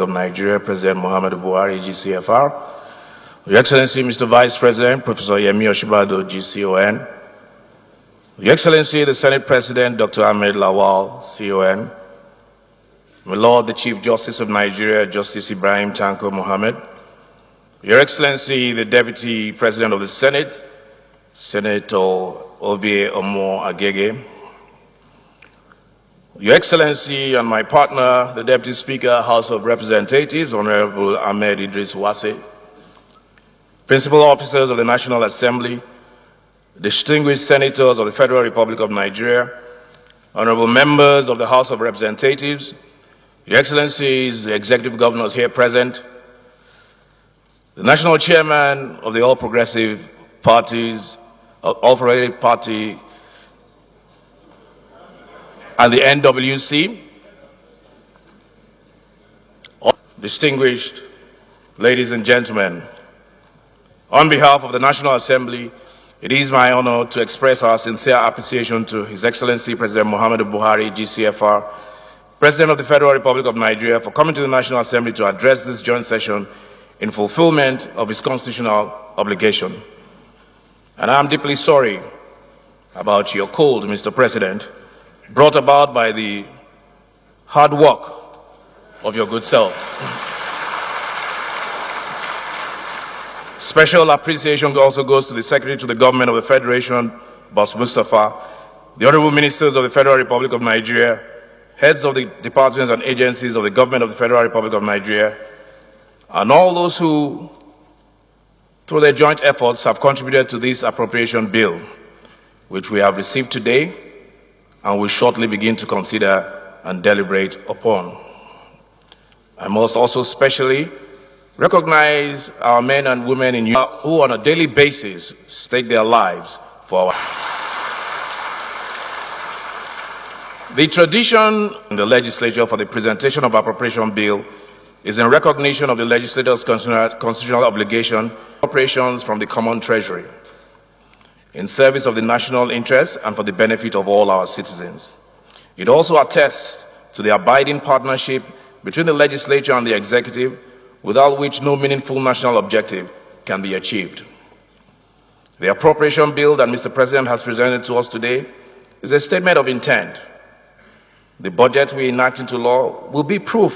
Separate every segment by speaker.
Speaker 1: of Nigeria, President Muhammadu Buhari, GCFR, Your Excellency, Mr. Vice President, Professor Yemi Osinbajo, GCON, Your Excellency, the Senate President, Dr. Ahmed Lawal, CON, my Lord, the Chief Justice of Nigeria, Justice Ibrahim Tanko Mohammed, Your Excellency, the Deputy President of the Senate, Senator Obie Omo Agege, Your Excellency and my partner, the Deputy Speaker, House of Representatives, Honorable Ahmed Idris Wase, Principal Officers of the National Assembly, distinguished Senators of the Federal Republic of Nigeria, Honorable Members of the House of Representatives, Your Excellencies, the Executive Governors here present, the National Chairman of the All Progressive Parties, All Progressive Party, and the NWC, distinguished ladies and gentlemen, on behalf of the National Assembly, it is my honor to express our sincere appreciation to His Excellency President Muhammadu Buhari, GCFR, President of the Federal Republic of Nigeria, for coming to the National Assembly to address this joint session in fulfillment of his constitutional obligation. And I am deeply sorry about your cold, Mr. President, brought about by the hard work of your good self. Special appreciation also goes to the Secretary to the Government of the Federation, Boss Mustafa, the Honorable Ministers of the Federal Republic of Nigeria, heads of the departments and agencies of the Government of the Federal Republic of Nigeria, and all those who, through their joint efforts, have contributed to this appropriation bill, which we have received today and will shortly begin to consider and deliberate upon. I must also specially recognize our men and women in Europe who on a daily basis stake their lives for our. The tradition in the legislature for the presentation of appropriation bill is in recognition of the legislator's constitutional obligation, appropriations from the common treasury, in service of the national interest and for the benefit of all our citizens. It also attests to the abiding partnership between the legislature and the executive, without which no meaningful national objective can be achieved. The appropriation bill that Mr. President has presented to us today is a statement of intent. The budget we enact into law will be proof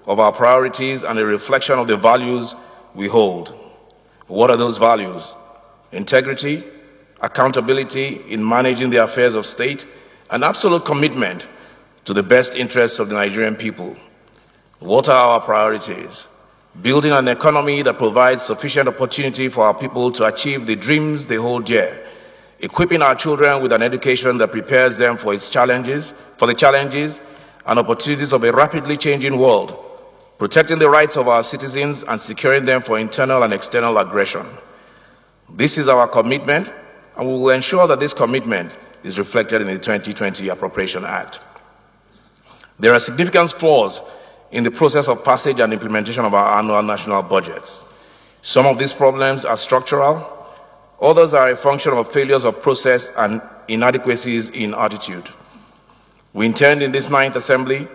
Speaker 1: of our priorities and a reflection of the values we hold. What are those values? Integrity, accountability in managing the affairs of state, and absolute commitment to the best interests of the Nigerian people. What are our priorities? Building an economy that provides sufficient opportunity for our people to achieve the dreams they hold dear, equipping our children with an education that prepares them for the challenges and opportunities of a rapidly changing world, protecting the rights of our citizens and securing them for internal and external aggression. This is our commitment, and we will ensure that this commitment is reflected in the 2020 Appropriation Act. There are significant flaws in the process of passage and implementation of our annual national budgets. Some of these problems are structural, others are a function of failures of process and inadequacies in attitude. We intend in this 9th Assembly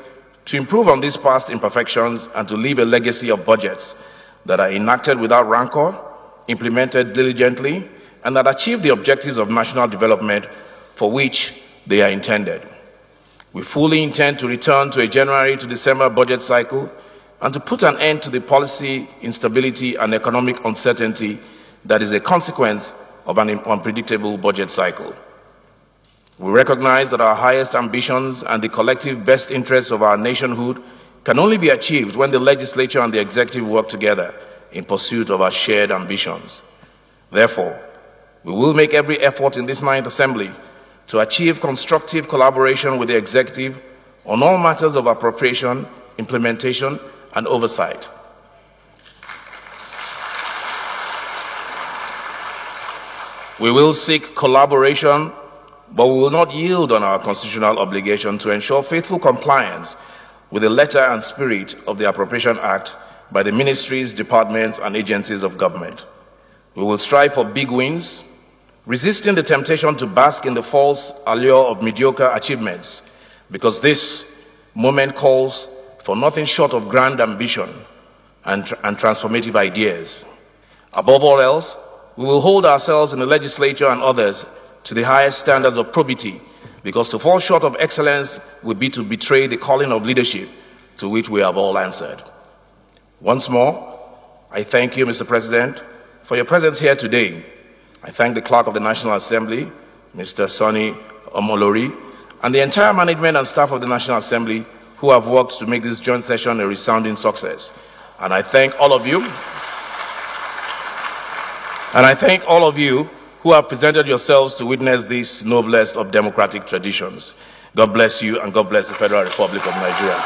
Speaker 1: to improve on these past imperfections and to leave a legacy of budgets that are enacted without rancor, implemented diligently, and that achieve the objectives of national development for which they are intended. We fully intend to return to a January to December budget cycle and to put an end to the policy instability and economic uncertainty that is a consequence of an unpredictable budget cycle. We recognize that our highest ambitions and the collective best interests of our nationhood can only be achieved when the legislature and the executive work together in pursuit of our shared ambitions. Therefore, we will make every effort in this 9th Assembly to achieve constructive collaboration with the executive on all matters of appropriation, implementation, and oversight. We will seek collaboration, but we will not yield on our constitutional obligation to ensure faithful compliance with the letter and spirit of the Appropriation Act by the ministries, departments, and agencies of government. We will strive for big wins, resisting the temptation to bask in the false allure of mediocre achievements, because this moment calls for nothing short of grand ambition and transformative ideas. Above all else, we will hold ourselves in the legislature and others to the highest standards of probity, because to fall short of excellence would be to betray the calling of leadership to which we have all answered. Once more, I thank you, Mr. President, for your presence here today. I thank the Clerk of the National Assembly, Mr. Sonny Omolori, and the entire management and staff of the National Assembly who have worked to make this joint session a resounding success. And I thank all of you who have presented yourselves to witness this noblest of democratic traditions. God bless you, and God bless the Federal Republic of Nigeria.